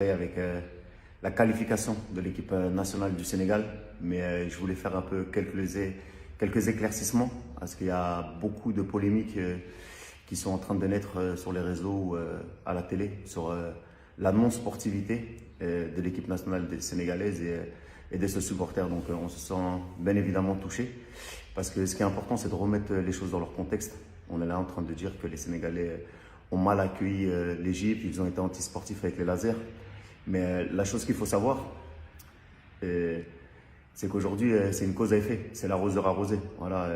Avec la qualification de l'équipe nationale du Sénégal, mais je voulais faire un peu quelques éclaircissements parce qu'il y a beaucoup de polémiques qui sont en train de naître sur les réseaux ou à la télé sur la non-sportivité de l'équipe nationale sénégalaise et de ses supporters. Donc on se sent bien évidemment touché parce que ce qui est important, c'est de remettre les choses dans leur contexte. On est là en train de dire que les Sénégalais ont mal accueilli l'Égypte, ils ont été antisportifs avec les lasers. Mais la chose qu'il faut savoir, c'est qu'aujourd'hui, c'est une cause à effet, c'est l'arroseur arrosé. Voilà,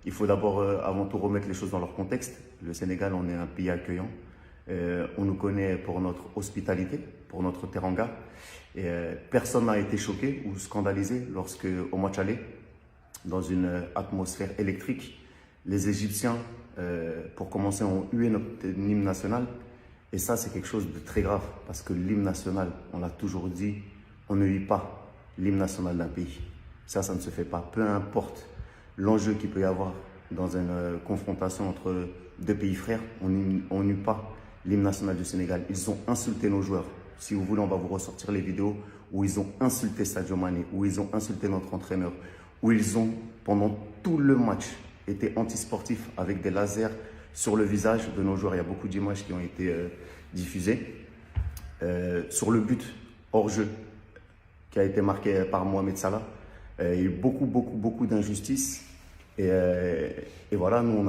il faut d'abord, avant tout, remettre les choses dans leur contexte. Le Sénégal, on est un pays accueillant. On nous connaît pour notre hospitalité, pour notre teranga. Et personne n'a été choqué ou scandalisé lorsque, au match aller, dans une atmosphère électrique, les Égyptiens, pour commencer, ont hué notre hymne national. Et ça, c'est quelque chose de très grave, parce que l'hymne national, on l'a toujours dit, on ne hue pas l'hymne national d'un pays. Ça ne se fait pas. Peu importe l'enjeu qu'il peut y avoir dans une confrontation entre deux pays frères, on n'hue pas l'hymne national du Sénégal. Ils ont insulté nos joueurs. Si vous voulez, on va vous ressortir les vidéos où ils ont insulté Sadio Mané, où ils ont insulté notre entraîneur, où ils ont, pendant tout le match, été antisportifs avec des lasers sur le visage de nos joueurs. Il y a beaucoup d'images qui ont été diffusées. Sur le but hors jeu qui a été marqué par Mohamed Salah, il y a eu beaucoup d'injustices. Et voilà, nous,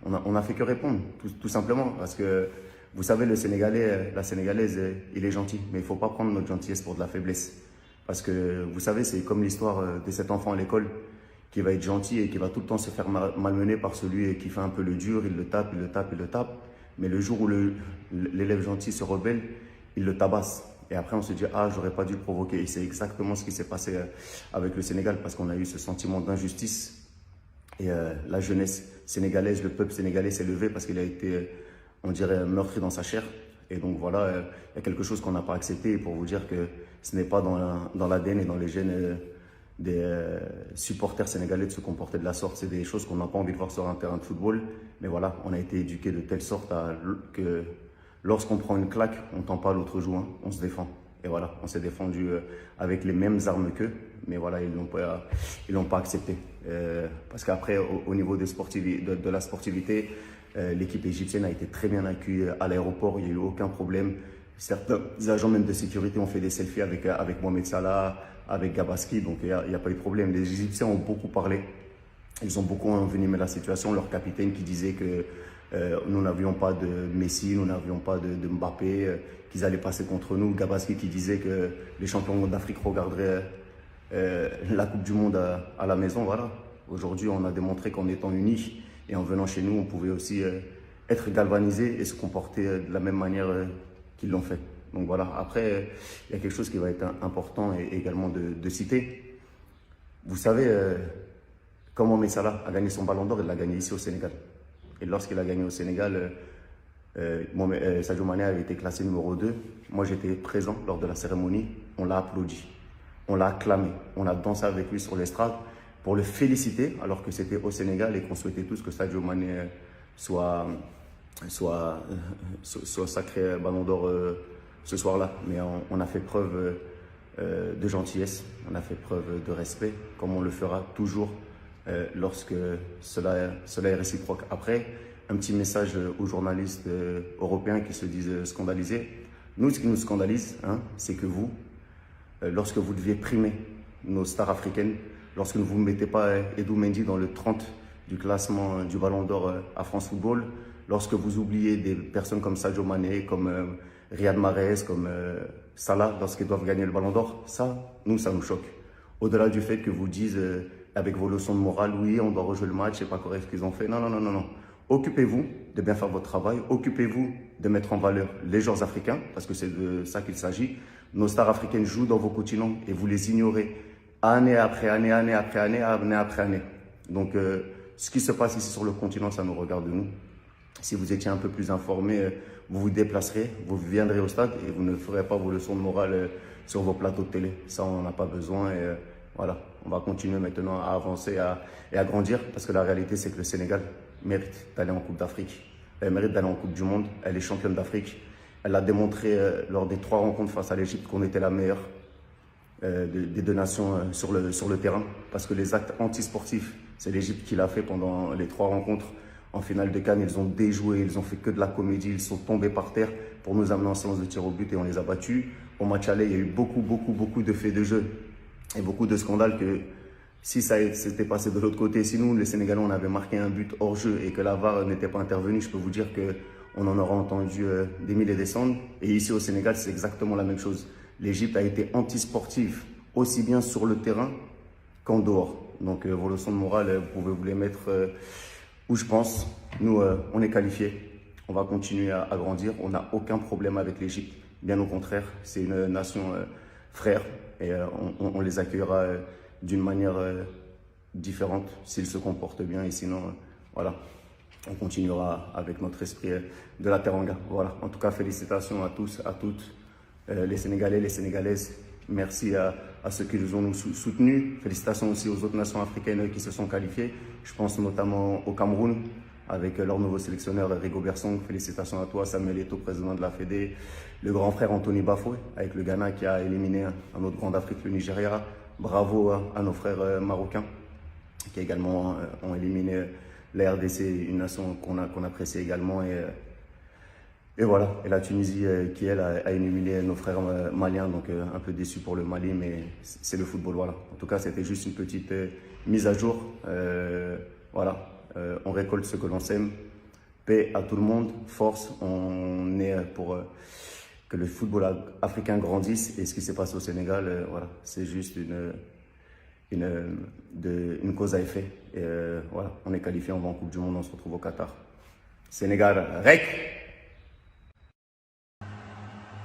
on a fait que répondre, tout simplement. Parce que, vous savez, le Sénégalais, la Sénégalaise, il est gentil. Mais il ne faut pas prendre notre gentillesse pour de la faiblesse. Parce que, vous savez, c'est comme l'histoire de cet enfant à l'école qui va être gentil et qui va tout le temps se faire malmener par celui qui fait un peu le dur, il le tape. Mais le jour où l'élève gentil se rebelle, il le tabasse. Et après, on se dit, ah, j'aurais pas dû le provoquer. Et c'est exactement ce qui s'est passé avec le Sénégal, parce qu'on a eu ce sentiment d'injustice. Et la jeunesse sénégalaise, le peuple sénégalais s'est levé parce qu'il a été, on dirait, meurtri dans sa chair. Et donc voilà, il y a quelque chose qu'on n'a pas accepté. Et pour vous dire que ce n'est pas dans l'ADN et dans les gènes des supporters sénégalais de se comporter de la sorte. C'est des choses qu'on n'a pas envie de voir sur un terrain de football. Mais voilà, on a été éduqués de telle sorte que lorsqu'on prend une claque, on ne tend pas l'autre joue, hein, on se défend. Et voilà, on s'est défendu avec les mêmes armes qu'eux. Mais voilà, ils l'ont pas accepté. Parce qu'après, au niveau de la sportivité, l'équipe égyptienne a été très bien accueillie à l'aéroport. Il n'y a eu aucun problème. Certains agents même de sécurité ont fait des selfies avec Mohamed Salah, avec Gabaski, donc il n'y a pas eu de problème. Les Égyptiens ont beaucoup parlé, ils ont beaucoup envenimé la situation. Leur capitaine qui disait que nous n'avions pas de Messi, nous n'avions pas de Mbappé, qu'ils allaient passer contre nous. Gabaski qui disait que les champions d'Afrique regarderaient la Coupe du Monde à la maison. Voilà. Aujourd'hui, on a démontré qu'en étant unis et en venant chez nous, on pouvait aussi être galvanisés et se comporter de la même manière qu'ils l'ont fait. Donc voilà, après, il y a quelque chose qui va être important et également de citer. Vous savez, quand Mohamed Salah a gagné son ballon d'or, il l'a gagné ici au Sénégal. Et lorsqu'il a gagné au Sénégal, Sadio Mané avait été classé numéro 2. Moi, j'étais présent lors de la cérémonie. On l'a applaudi, on l'a acclamé, on a dansé avec lui sur l'estrade pour le féliciter, alors que c'était au Sénégal et qu'on souhaitait tous que Sadio Mané soit sacré ballon d'or ce soir-là. Mais on a fait preuve de gentillesse, on a fait preuve de respect, comme on le fera toujours lorsque cela est réciproque. Après, un petit message aux journalistes européens qui se disent scandalisés. Nous, ce qui nous scandalise, hein, c'est que vous, lorsque vous deviez primer nos stars africaines, lorsque vous ne mettez pas Edou Mendy dans le 30 du classement du Ballon d'Or à France Football, lorsque vous oubliez des personnes comme Sadio Mané, comme Riyad Mahrez, comme Salah, lorsqu'ils doivent gagner le Ballon d'Or, ça nous choque. Au-delà du fait que vous dites avec vos leçons de morale, oui, on doit rejouer le match, c'est pas correct ce qu'ils ont fait. Non. Occupez-vous de bien faire votre travail, occupez-vous de mettre en valeur les joueurs africains, parce que c'est de ça qu'il s'agit. Nos stars africaines jouent dans vos continents et vous les ignorez année après année. Donc, ce qui se passe ici sur le continent, ça nous regarde nous. Si vous étiez un peu plus informé, vous vous déplacerez, vous viendrez au stade et vous ne ferez pas vos leçons de morale sur vos plateaux de télé. Ça, on n'en a pas besoin. Et voilà, on va continuer maintenant à avancer et à grandir, parce que la réalité, c'est que le Sénégal mérite d'aller en Coupe d'Afrique. Elle mérite d'aller en Coupe du Monde. Elle est championne d'Afrique. Elle a démontré lors des 3 rencontres face à l'Égypte qu'on était la meilleure des 2 nations sur le terrain. Parce que les actes antisportifs, c'est l'Égypte qui l'a fait pendant les 3 rencontres. En finale de Cannes, ils ont déjoué, ils ont fait que de la comédie, ils sont tombés par terre pour nous amener en séance de tir au but et on les a battus. Au match aller, il y a eu beaucoup de faits de jeu et beaucoup de scandales que si ça s'était passé de l'autre côté, si nous, les Sénégalais, on avait marqué un but hors jeu et que la VAR n'était pas intervenue, je peux vous dire qu'on en aura entendu des milliers et des cents. Et ici au Sénégal, c'est exactement la même chose. L'Égypte a été antisportive, aussi bien sur le terrain qu'en dehors. Donc vos leçons de morale, vous pouvez vous les mettre où je pense. Nous, on est qualifiés. On va continuer à grandir. On n'a aucun problème avec l'Égypte. Bien au contraire, c'est une nation frère et on les accueillera d'une manière différente s'ils se comportent bien. Et sinon, voilà, on continuera avec notre esprit de la Teranga. Voilà. En tout cas, félicitations à tous, à toutes, les Sénégalais, les Sénégalaises. Merci à ceux qui nous ont soutenus. Félicitations aussi aux autres nations africaines qui se sont qualifiées. Je pense notamment au Cameroun, avec leur nouveau sélectionneur Rigobert Song. Félicitations à toi, Samuel Eto'o, président de la Fédé. Le grand frère Anthony Bafoué, avec le Ghana qui a éliminé un autre grand d'Afrique, le Nigeria. Bravo à nos frères marocains, qui également ont éliminé la RDC, une nation qu'on apprécie également. Et voilà, et la Tunisie qui, elle, a éliminé nos frères maliens, donc un peu déçu pour le Mali, mais c'est le football, voilà. En tout cas, c'était juste une petite mise à jour. Voilà, on récolte ce que l'on sème. Paix à tout le monde, force, on est pour que le football africain grandisse. Et ce qui s'est passé au Sénégal, voilà, c'est juste une cause à effet. Et voilà, on est qualifié, on va en Coupe du Monde, on se retrouve au Qatar. Sénégal, REC!